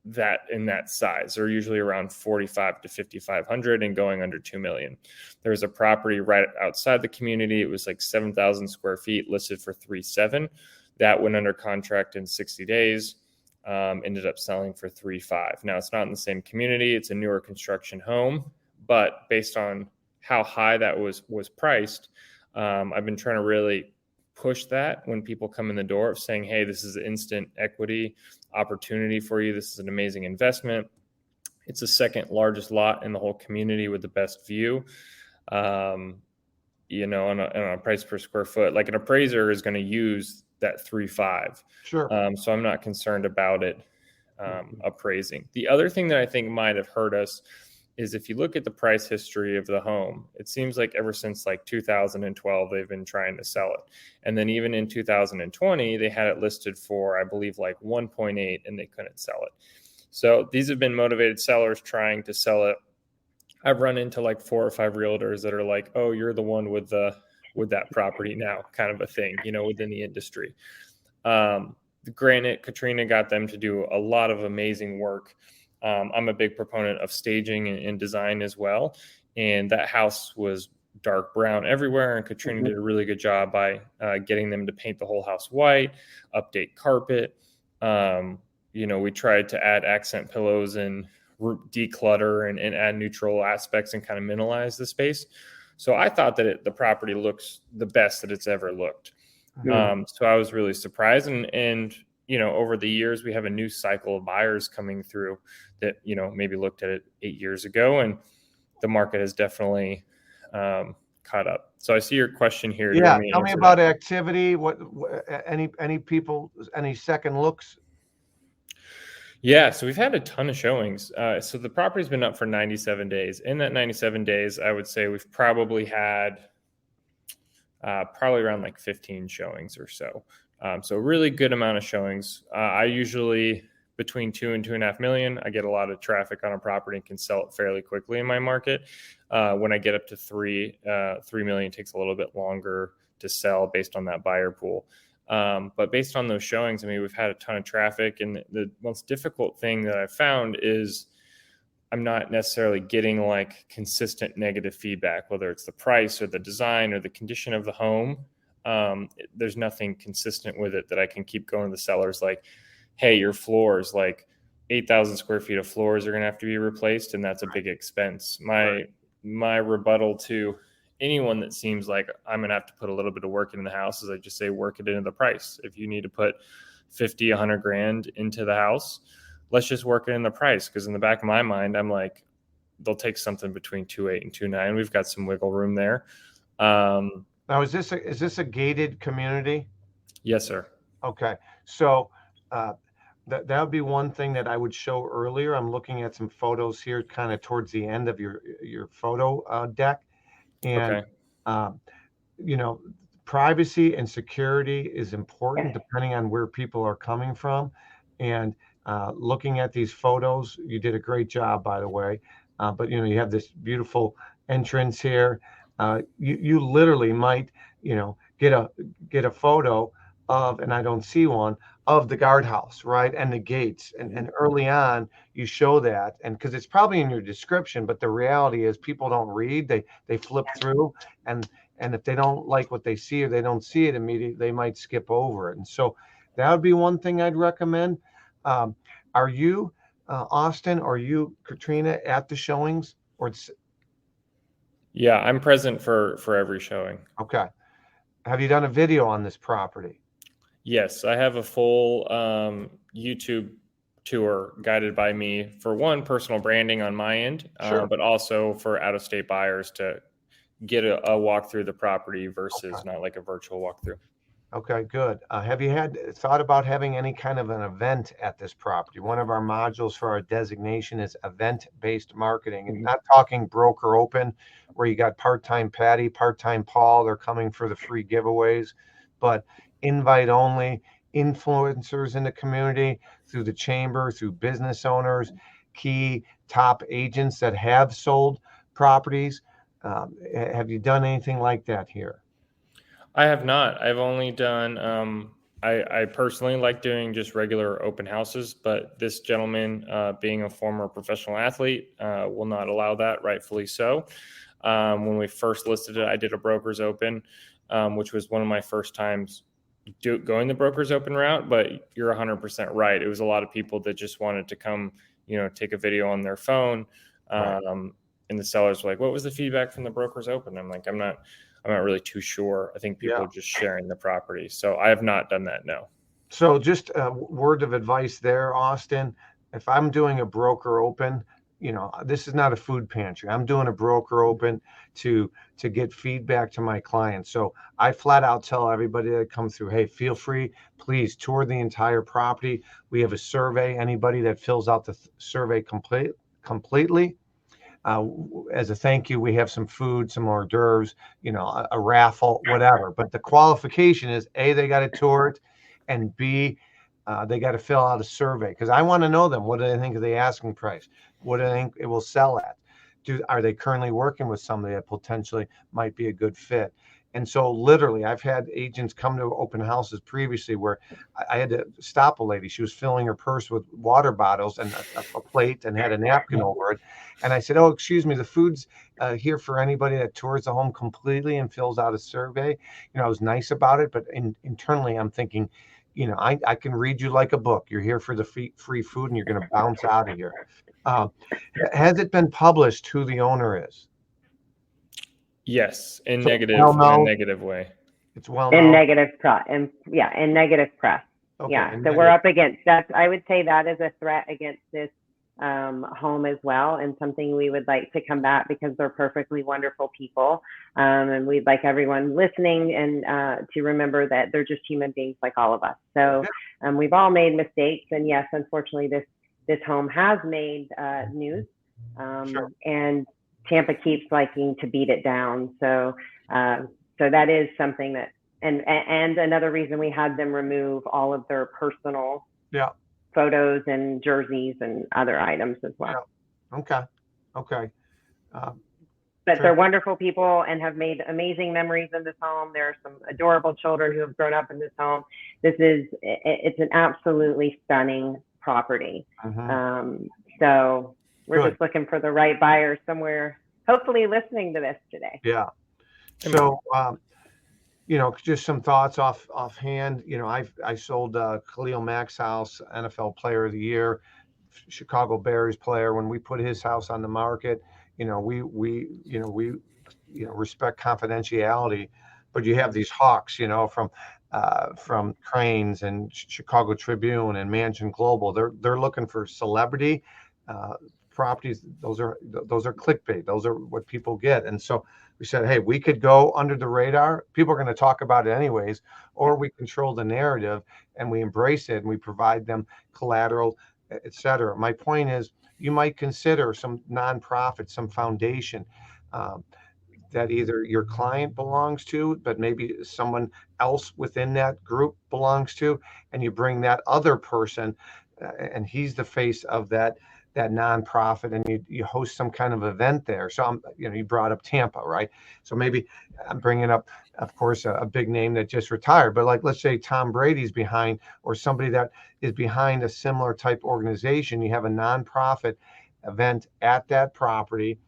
that in that size. They're usually around 45 to 5,500 and going under 2 million. There's a property right outside the community. It was like 7,000 square feet, listed for 3.7. That went under contract in 60 days. Ended up selling for 3.5. Now, it's not in the same community. It's a newer construction home, but based on how high that was priced, I've been trying to really push that when people come in the door of saying, hey, this is an instant equity opportunity for you. This is an amazing investment. It's the second largest lot in the whole community with the best view. On a price per square foot, like an appraiser is going to use that 3.5. Sure. So I'm not concerned about it appraising. The other thing that I think might have hurt us is if you look at the price history of the home, it seems like ever since like 2012, they've been trying to sell it. And then even in 2020, they had it listed for, I believe, like 1.8, and they couldn't sell it. So these have been motivated sellers trying to sell it. I've run into like 4 or 5 realtors that are like, oh, you're the one with that property now, kind of a thing, within the industry. Granted, Katrina got them to do a lot of amazing work. I'm a big proponent of staging and design as well. And that house was dark brown everywhere. And Katrina did a really good job by getting them to paint the whole house white, update carpet. We tried to add accent pillows and declutter and add neutral aspects and kind of minimize the space. So I thought that the property looks the best that it's ever looked. So I was really surprised. And over the years, we have a new cycle of buyers coming through that, maybe looked at it 8 years ago, and the market has definitely caught up. So I see your question here. Yeah. Tell me about activity. What any people, any second looks? Yeah. So we've had a ton of showings. So the property's been up for 97 days. In that 97 days, I would say we've probably had around like 15 showings or so. So a really good amount of showings. I usually between 2 and 2.5 million. I get a lot of traffic on a property and can sell it fairly quickly in my market. When I get up to 3 million, it takes a little bit longer to sell based on that buyer pool. But based on those showings, we've had a ton of traffic. And the most difficult thing that I've found is I'm not necessarily getting like consistent negative feedback, whether it's the price or the design or the condition of the home. There's nothing consistent with it that I can keep going to the sellers like, hey, your floors, like 8,000 square feet of floors are going to have to be replaced. And that's a big expense. My rebuttal to anyone that seems like I'm going to have to put a little bit of work into the house is I just say, work it into the price. If you need to put 50, 100 grand into the house, let's just work it in the price. Because in the back of my mind, I'm like, they'll take something between 2.8 and 2.9. We've got some wiggle room there. Now, is this a gated community? Yes, sir. Okay, so that would be one thing that I would show earlier. I'm looking at some photos here, kind of towards the end of your photo deck, and Okay. you know, privacy and security is important depending on where people are coming from. And looking at these photos, you did a great job, by the way. But you know, you have this beautiful entrance here. You literally might, you know, get a photo of, and I don't see one, of the guardhouse, right, and the gates, and early on you show that, and because it's probably in your description, but the reality is people don't read, they flip through, and if they don't like what they see or they don't see it immediately, they might skip over it. And so that would be one thing I'd recommend. Are you Austin, or you Katrina, at the showings, or it's Yeah, I'm present for every showing. okay? Have you done a video on this property? Yes, I have a full YouTube tour guided by me for one, personal branding on my end, Sure. but also for out-of-state buyers to get a walk through the property versus not like a virtual walkthrough. Okay, good. Have you thought about having any kind of an event at this property? One of our modules for our designation is event-based marketing, and not talking broker open, where you got part-time Patty, part-time Paul, they're coming for the free giveaways, but invite only, influencers in the community, through the chamber, through business owners, key top agents that have sold properties. Have you done anything like that here? I have not. I've only done, I personally like doing just regular open houses, but this gentleman, being a former professional athlete, will not allow that, rightfully so. When we first listed it, I did a broker's open, which was one of my first times going the broker's open route, but you're 100% right. It was a lot of people that just wanted to come, you know, take a video on their phone. Right. And the sellers were like, what was the feedback from the broker's open? I'm like, I'm not really too sure. I think people are just sharing the property. So I have not done that, no. So just a word of advice there, Austin. If I'm doing a broker open, you know, this is not a food pantry. I'm doing a broker open to get feedback to my clients. So I flat out tell everybody that comes through, hey, feel free, please tour the entire property. We have a survey. Anybody that fills out the survey completely, as a thank you, we have some food, some hors d'oeuvres, you know, a raffle, whatever. But the qualification is A, they got to tour it, and B, they got to fill out a survey, because I want to know them. What do they think of the asking price? What do they think it will sell at? Are they currently working with somebody that potentially might be a good fit? And so literally, I've had agents come to open houses previously where I had to stop a lady. She was filling her purse with water bottles and a plate and had a napkin over it. And I said, oh, excuse me, the food's here for anybody that tours the home completely and fills out a survey. You know, I was nice about it, but internally I'm thinking, you know, I can read you like a book. You're here for the free food and you're going to bounce out of here. Has it been published who the owner is? Yes, in So negative, well in a known. negative way. It's well In known. negative press, and in negative press. Okay, Yeah, in so we're negative. up against that. I would say that is a threat against this home as well, and something we would like to combat, because they're perfectly wonderful people, and we'd like everyone listening and to remember that they're just human beings like all of us. So we've all made mistakes, and yes, unfortunately, this home has made news, Sure. and Tampa keeps liking to beat it down. So so that is something that, and another reason we had them remove all of their personal photos and jerseys and other items as well. Yeah. Okay. But they're wonderful people and have made amazing memories in this home. There are some adorable children who have grown up in this home. It's an absolutely stunning property. So we're just looking for the right buyer somewhere, hopefully listening to this today. Yeah. So, you know, just some thoughts offhand. You know, I sold Khalil Mack's house, NFL Player of the Year, Chicago Bears player. When we put his house on the market, you know, we respect confidentiality, but you have these hawks, you know, from from Cranes and Chicago Tribune and Mansion Global. They're looking for celebrity properties. Those are clickbait. Those are what people get. And so we said, hey, we could go under the radar. People are going to talk about it anyways, or we control the narrative and we embrace it and we provide them collateral, et cetera. My point is, you might consider some nonprofit, some foundation that either your client belongs to, but maybe someone else within that group belongs to, and you bring that other person, and he's the face of that nonprofit, and you host some kind of event there. So you brought up Tampa, right? So maybe I'm bringing up, of course, a big name that just retired, but like, let's say Tom Brady's behind, or somebody that is behind a similar type organization. You have a nonprofit event at that property,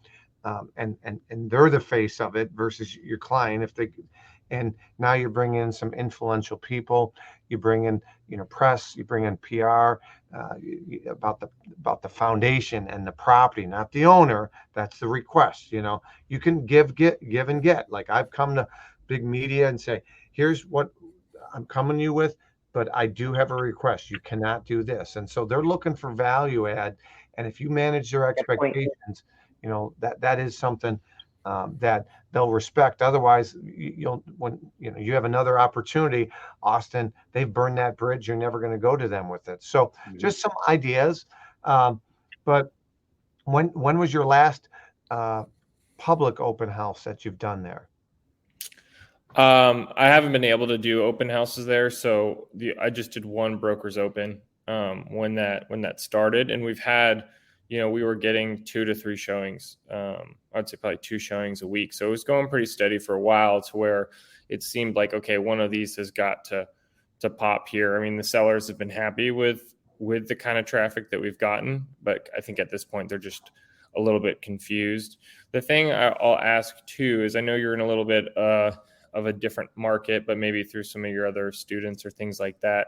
and they're the face of it versus your client. And now you're bringing in some influential people. You bring in, press. You bring in PR about the foundation and the property, not the owner. That's the request. You can give and get. Like, I've come to big media and say, here's what I'm coming to you with, but I do have a request. You cannot do this. And so they're looking for value add. And if you manage their expectations, that is something that they'll respect. Otherwise, when you have another opportunity, Austin, they've burned that bridge. You're never going to go to them with it. So just some ideas. But when was your last public open house that you've done there? I haven't been able to do open houses there. So I just did one broker's open when that started, and we've had, we were getting 2 to 3 showings. I'd say probably 2 showings a week. So it was going pretty steady for a while, to where it seemed like, okay, one of these has got to pop here. I mean, the sellers have been happy with the kind of traffic that we've gotten, but I think at this point they're just a little bit confused. The thing I'll ask too is, I know you're in a little bit of a different market, but maybe through some of your other students or things like that,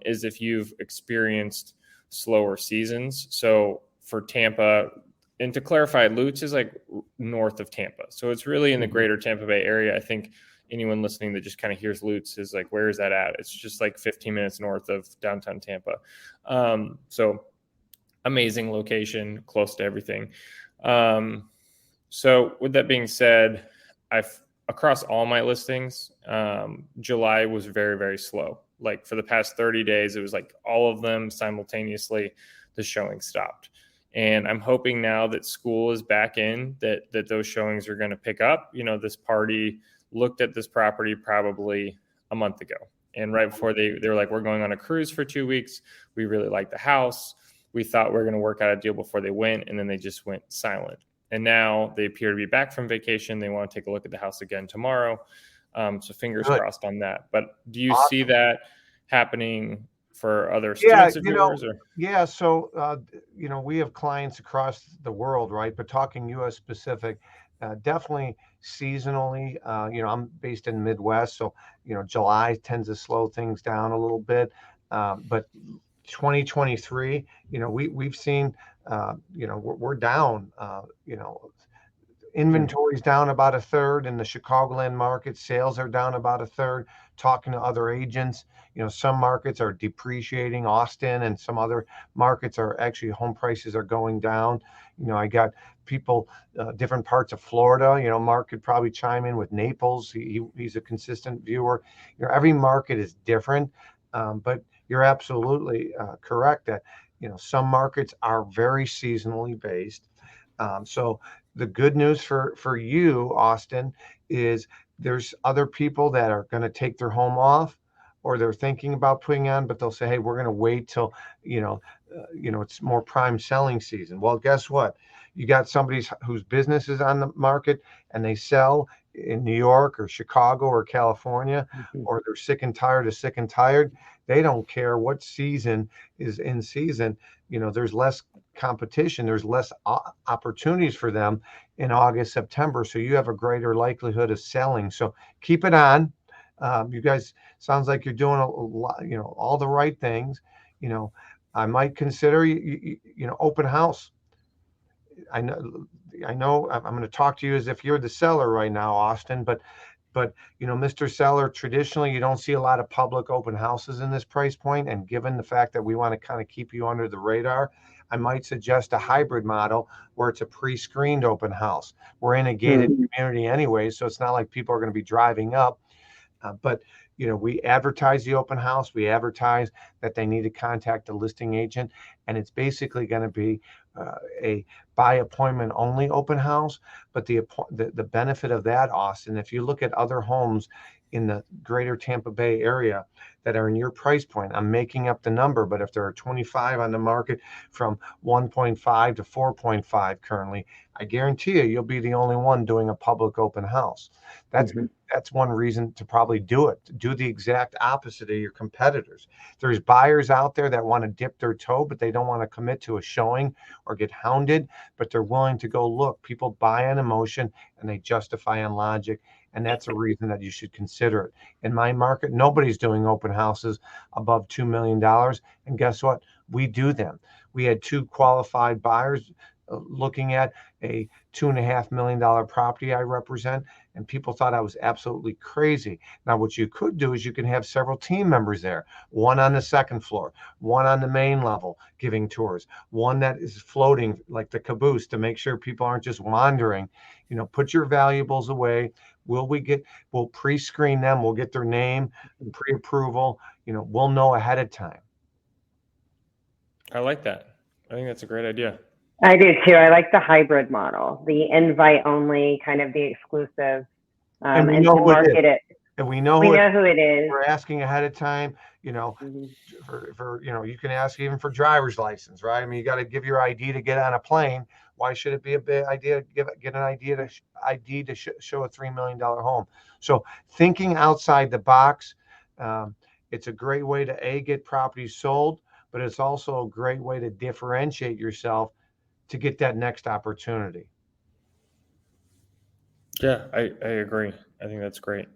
is if you've experienced slower seasons. So for Tampa, and to clarify, Lutz is like north of Tampa. So it's really in the greater Tampa Bay area. I think anyone listening that just kind of hears Lutz is like, where is that at? It's just like 15 minutes north of downtown Tampa. So amazing location, close to everything. So with that being said, across all my listings, July was very, very slow. Like for the past 30 days, it was like all of them simultaneously, the showing stopped. And I'm hoping now that school is back in, that those showings are going to pick up. This party looked at this property probably a month ago. And right before they were like, we're going on a cruise for 2 weeks. We really like the house. We thought we were going to work out a deal before they went. And then they just went silent. And now they appear to be back from vacation. They want to take a look at the house again tomorrow. So fingers crossed on that. But do you see that happening for other students of yours? Yeah. So, we have clients across the world, right? But talking U.S. specific, definitely seasonally, I'm based in the Midwest. So, July tends to slow things down a little bit. But 2023, we've seen, we're down, inventory's down about a third in the Chicagoland market. Sales are down about a third. Talking to other agents, some markets are depreciating, Austin, and some other markets are actually, home prices are going down. I got people, different parts of Florida. Mark could probably chime in with Naples. He's a consistent viewer. Every market is different, but you're absolutely correct that some markets are very seasonally based. So the good news for you, Austin, is there's other people that are going to take their home off, or they're thinking about putting on, but they'll say, hey, we're going to wait till, it's more prime selling season. Well, guess what? You got somebody whose business is on the market and they sell in New York or Chicago or California, or they're sick and tired. They don't care what season is in season. There's less competition. There's less opportunities for them in August, September. So you have a greater likelihood of selling. So keep it on. You guys, sounds like you're doing a lot, all the right things. I might consider, open house. I know I'm going to talk to you as if you're the seller right now, Austin, but But, Mr. Seller, traditionally, you don't see a lot of public open houses in this price point. And given the fact that we want to kind of keep you under the radar, I might suggest a hybrid model where it's a pre-screened open house. We're in a gated community anyway, so it's not like people are going to be driving up. But we advertise the open house. We advertise that they need to contact a listing agent, and it's basically going to be a by appointment only open house. But the benefit of that, Austin, if you look at other homes in the greater Tampa Bay area that are in your price point, I'm making up the number, but if there are 25 on the market from 1.5 to 4.5 currently, I guarantee you'll be the only one doing a public open house. That's one reason to probably do it. Do the exact opposite of your competitors. There's buyers out there that want to dip their toe, but they don't want to commit to a showing or get hounded, but they're willing to go look. People buy on emotion and they justify on logic. And that's a reason that you should consider it. In my market, nobody's doing open houses above $2 million. And guess what? We do them. We had 2 qualified buyers looking at a $2.5 million property I represent, and people thought I was absolutely crazy. Now, what you could do is you can have several team members there, one on the second floor, one on the main level giving tours, one that is floating like the caboose to make sure people aren't just wandering. Put your valuables away. We'll pre-screen them. We'll get their name, pre-approval. We'll know ahead of time. I like that. I think that's a great idea. I do too. I like the hybrid model, the invite only, kind of the exclusive, and we and know to who market it. And we know who it is. We're asking ahead of time, for you can ask even for driver's license, right? I mean, you got to give your ID to get on a plane. Why should it be a big idea to get an ID to show a $3 million home? So thinking outside the box, it's a great way to get properties sold, but it's also a great way to differentiate yourself to get that next opportunity. Yeah, I agree. I think that's great.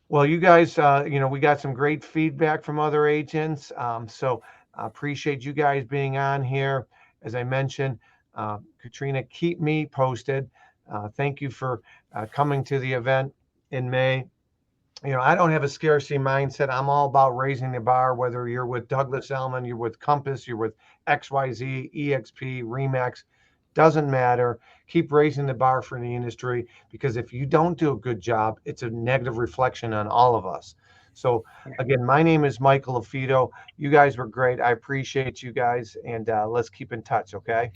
Well, you guys, we got some great feedback from other agents. So I appreciate you guys being on here. As I mentioned, Katrina, keep me posted. Thank you for coming to the event in May. I don't have a scarcity mindset. I'm all about raising the bar, whether you're with Douglas Elliman, you're with Compass, you're with XYZ, EXP, RE/MAX, doesn't matter. Keep raising the bar for the industry, because if you don't do a good job, it's a negative reflection on all of us. So again, my name is Michael Lafito. You guys were great. I appreciate you guys, and let's keep in touch, okay?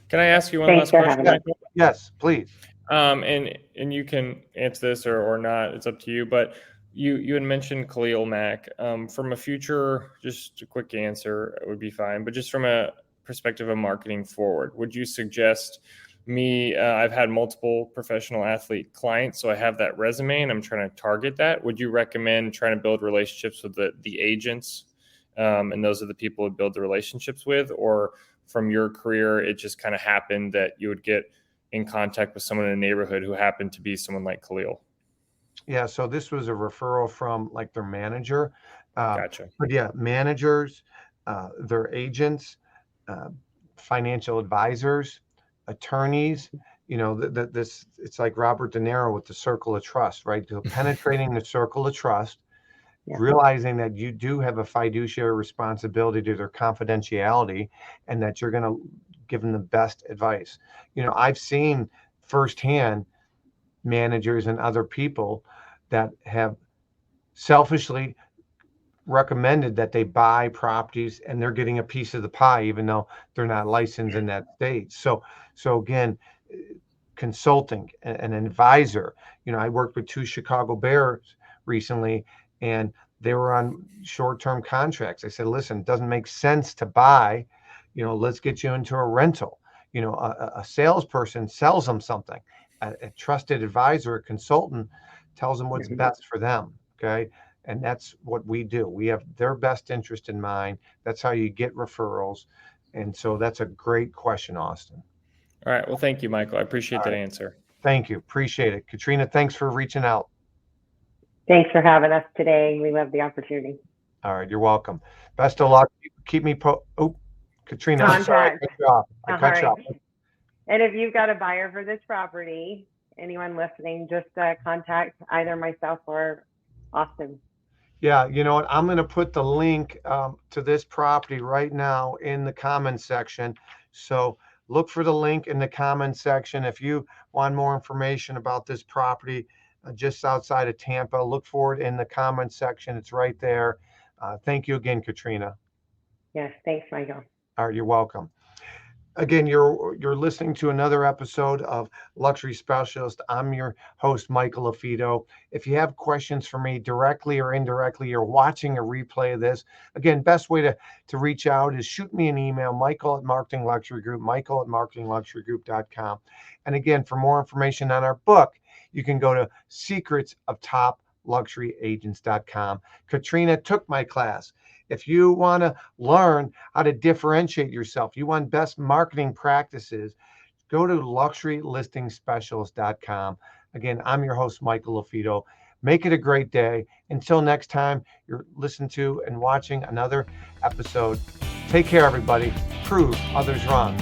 Can I ask you one last question? Yes, please. And you can answer this or not. It's up to you. But you had mentioned Khalil Mack. From a future, just a quick answer would be fine. But just from a perspective of marketing forward, would you suggest me? I've had multiple professional athlete clients, so I have that resume, and I'm trying to target that. Would you recommend trying to build relationships with the agents, and those are the people to build the relationships with, or from your career, it just kind of happened that you would get in contact with someone in the neighborhood who happened to be someone like Khalil? Yeah, so this was a referral from like their manager. Gotcha. But yeah, managers, their agents, financial advisors, attorneys, it's like Robert De Niro with the circle of trust, right? So penetrating the circle of trust, realizing that you do have a fiduciary responsibility to their confidentiality, and that you're going to give them the best advice. I've seen firsthand managers and other people that have selfishly recommended that they buy properties, and they're getting a piece of the pie, even though they're not licensed in that state. So again, consulting, an advisor. I worked with 2 Chicago Bears recently, and they were on short-term contracts. I said, listen, it doesn't make sense to buy, let's get you into a rental. A salesperson sells them something. A trusted advisor, a consultant, tells them what's best for them. Okay. And that's what we do. We have their best interest in mind. That's how you get referrals. And so that's a great question, Austin. All right. Well, thank you, Michael. I appreciate that answer. Thank you. Appreciate it. Katrina, thanks for reaching out. Thanks for having us today. We love the opportunity. All right. You're welcome. Best of luck. Keep me Katrina, I'm sorry. I cut you off. And if you've got a buyer for this property anyone listening, just contact either myself or Austin. Yeah, you know what? I'm going to put the link to this property right now in the comments section. So look for the link in the comments section. If you want more information about this property just outside of Tampa, look for it in the comments section. It's right there. Thank you again, Katrina. Yes, thanks, Michael. All right, you're welcome. Again, you're listening to another episode of Luxury Specialist. I'm your host, Michael LaFido. If you have questions for me directly or indirectly, you're watching a replay of this. Again, best way to reach out is shoot me an email, Michael at Marketing Luxury Group, Michael at marketingluxurygroup.com. And again, for more information on our book, you can go to secretsofTopLuxuryAgents.com. Katrina took my class. If you want to learn how to differentiate yourself, you want best marketing practices, go to luxurylistingspecialist.com. Again, I'm your host, Michael LaFido. Make it a great day. Until next time, you're listening to and watching another episode. Take care, everybody. Prove others wrong.